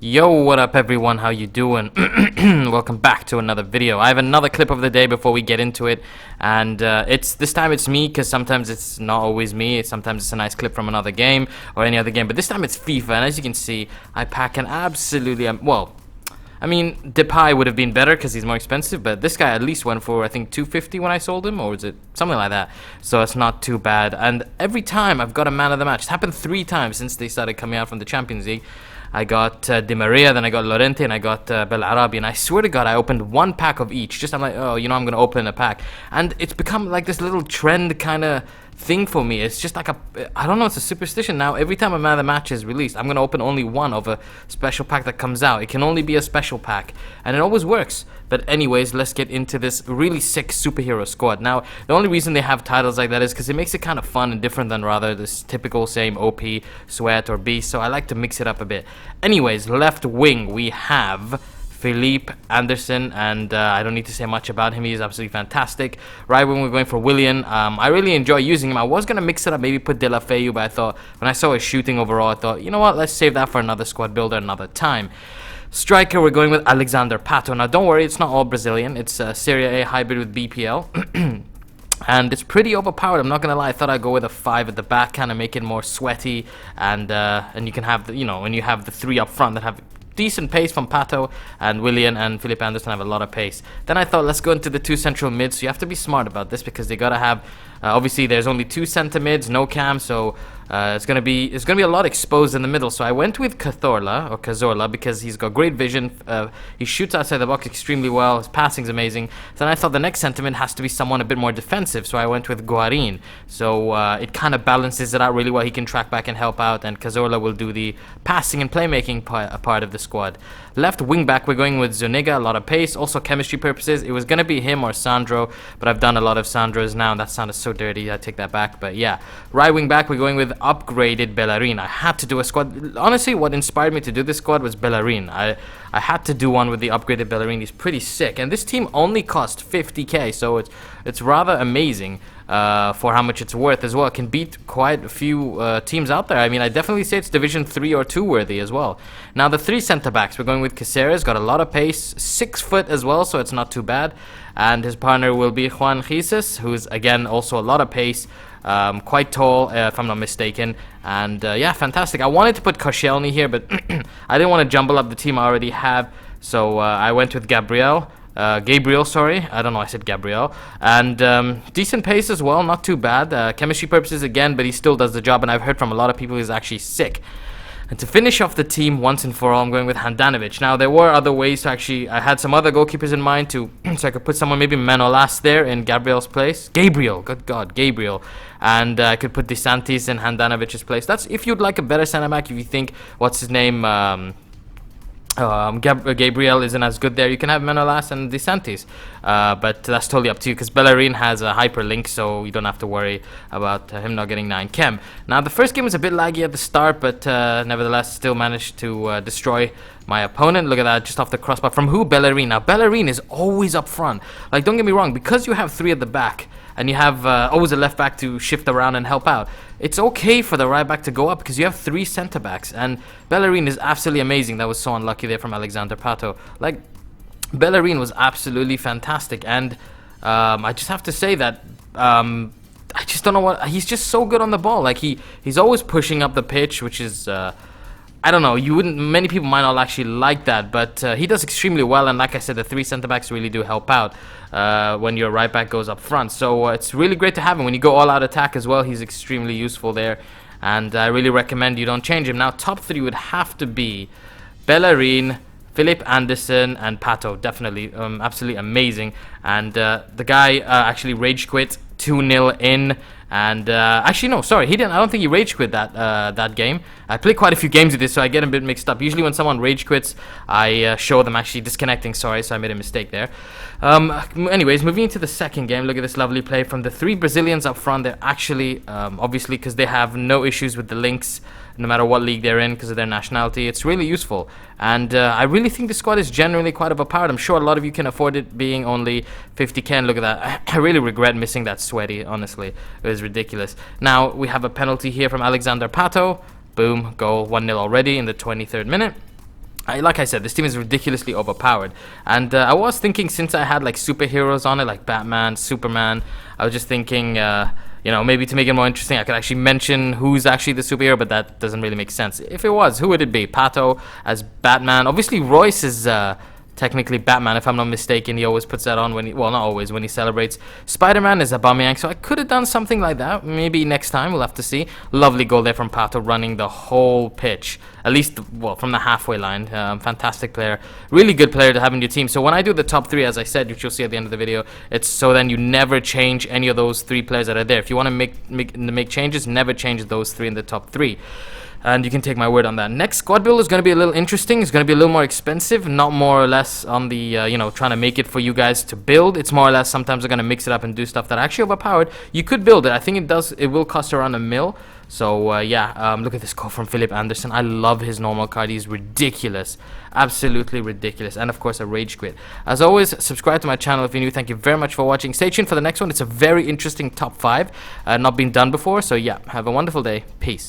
Yo, what up everyone, how you doing? Welcome back to another video. I have another clip of the day before we get into it, and this time it's me, because sometimes it's not always me. Sometimes it's a nice clip from another game or any other game, but this time it's FIFA, and as you can see, I pack an absolutely, well, I mean, Depay would have been better because he's more expensive, but this guy at least went for, I think, 250 when I sold him, or was it something like that? So it's not too bad, and every time I've got a man of the match. It's happened 3 times since they started coming out from the Champions League. I got Di Maria, then I got Llorente, and I got Belarabi, and I swear to God, I opened 1 pack of each. I'm like, oh, I'm going to open a pack. And it's become like this little trend kind of thing for me. It's just like I don't know, it's a superstition now. Every time a man of the match is released, I'm going to open only 1 of a special pack that comes out. It can only be a special pack, and it always works. But anyways, let's get into this really sick superhero squad. Now, the only reason they have titles like that is because it makes it kind of fun and different than rather this typical same OP, Sweat, or Beast, so I like to mix it up a bit. Anyways, left wing, we have Felipe Anderson, and I don't need to say much about him. He is absolutely fantastic. Right when we're going for Willian, I really enjoy using him. I was going to mix it up, maybe put De La Feu, but I thought, when I saw his shooting overall, I thought, you know what, let's save that for another squad builder another time. Striker, we're going with Alexander Pato. Now, don't worry, it's not all Brazilian. It's Serie A hybrid with BPL. And it's pretty overpowered, I'm not gonna lie. I thought I'd go with a 5 at the back, kind of make it more sweaty, and you can have the, when you have the 3 up front that have decent pace from Pato, and Willian and Felipe Anderson have a lot of pace. Then I thought, let's go into the 2 central mids. So you have to be smart about this because they gotta have, obviously there's only 2 center mids, no cam, so it's gonna be a lot exposed in the middle. So I went with Cazorla because he's got great vision. He shoots outside the box extremely well. His passing's amazing. Then I thought the next sentiment has to be someone a bit more defensive, so I went with Guarin. So it kind of balances it out really well. He can track back and help out, and Cazorla will do the passing and playmaking part of the squad. Left wing back, we're going with Zuniga, a lot of pace. Also chemistry purposes, it was gonna be him or Sandro, but I've done a lot of Sandros now, and that sounded so dirty. I take that back. But yeah, right wing back, we're going with upgraded Bellerin. I had to do a squad. Honestly, what inspired me to do this squad was Bellerin. I had to do one with the upgraded Bellerin. He's pretty sick, and this team only cost 50k, so it's rather amazing for how much it's worth as well. It can beat quite a few teams out there. I mean, I definitely say it's Division 3 or 2 worthy as well. Now, the 3 center backs, we're going with Caceres, got a lot of pace, 6 foot as well, so it's not too bad. And his partner will be Juan Jesus, who's again also a lot of pace, quite tall, if I'm not mistaken. And yeah, fantastic. I wanted to put Koscielny here, but I didn't want to jumble up the team I already have, so I went with Gabriel, sorry. I don't know, I said Gabriel. And decent pace as well, not too bad. Chemistry purposes again, but he still does the job, and I've heard from a lot of people he's actually sick. And to finish off the team once and for all, I'm going with Handanovic. Now, there were other ways to actually, I had some other goalkeepers in mind so I could put someone, maybe Manolas there in Gabriel's place. Gabriel, good God, Gabriel. And I could put DeSantis in Handanovic's place. That's if you'd like a better centre back, if you think, what's his name, Gabriel isn't as good there, you can have Manolas and DeSantis, but that's totally up to you because Bellerin has a hyperlink, so you don't have to worry about him not getting 9 chem. Now, the first game was a bit laggy at the start, but nevertheless still managed to destroy my opponent. Look at that, just off the crossbar. From who? Bellerin. Now, Bellerin is always up front. Like, don't get me wrong, because you have 3 at the back, and you have always a left back to shift around and help out, it's okay for the right back to go up because you have 3 center backs, and Bellerin is absolutely amazing. That was so unlucky there from Alexander Pato. Like, Bellerin was absolutely fantastic, and I just have to say that I just don't know what, he's just so good on the ball. Like, he's always pushing up the pitch, which is I don't know, many people might not actually like that, but he does extremely well, and like I said, the 3 center backs really do help out when your right back goes up front. So it's really great to have him. When you go all out attack as well, he's extremely useful there, and I really recommend you don't change him. Now, top 3 would have to be Bellerin, Felipe Anderson, and Pato. Definitely, absolutely amazing. And the guy actually rage quit 2-0 in. And actually, no, sorry, he didn't. I don't think he rage quit that game. I played quite a few games with this, so I get a bit mixed up. Usually when someone rage quits, I show them actually disconnecting. Sorry, so I made a mistake there. Anyways, moving into the second game, look at this lovely play from the 3 Brazilians up front. They're actually, obviously, because they have no issues with the links, no matter what league they're in because of their nationality. It's really useful, and I really think the squad is generally quite overpowered. I'm sure a lot of you can afford it being only 50k, and look at that. I really regret missing that sweaty, honestly. It was ridiculous. Now, we have a penalty here from Alexander Pato. Boom, goal, 1-0 already in the 23rd minute. like I said, this team is ridiculously overpowered. And I was thinking, since I had like superheroes on it, like Batman, Superman, I was just thinking, you know, maybe to make it more interesting, I could actually mention who's actually the superhero, but that doesn't really make sense. If it was, who would it be? Pato as Batman. Obviously, Royce is technically Batman, if I'm not mistaken. He always puts that on when he, well, not always, when he celebrates. Spider-Man is Aubameyang, so I could have done something like that. Maybe next time, we'll have to see. Lovely goal there from Pato, running the whole pitch, at least, well, from the halfway line. Fantastic player, really good player to have in your team. So when I do the top 3, as I said, which you'll see at the end of the video, it's so then you never change any of those 3 players that are there. If you want to make changes, never change those 3 in the top 3. And you can take my word on that. Next squad build is going to be a little interesting. It's going to be a little more expensive, not more or less on the, you know, trying to make it for you guys to build. It's more or less sometimes we're going to mix it up and do stuff that are actually overpowered. You could build it. I think it will cost around $1 mil. So, yeah, look at this goal from Philip Anderson. I love his normal card. He's ridiculous. Absolutely ridiculous. And, of course, a rage quit. As always, subscribe to my channel if you're new. Thank you very much for watching. Stay tuned for the next one. It's a very interesting top 5. Not been done before. So, yeah, have a wonderful day. Peace.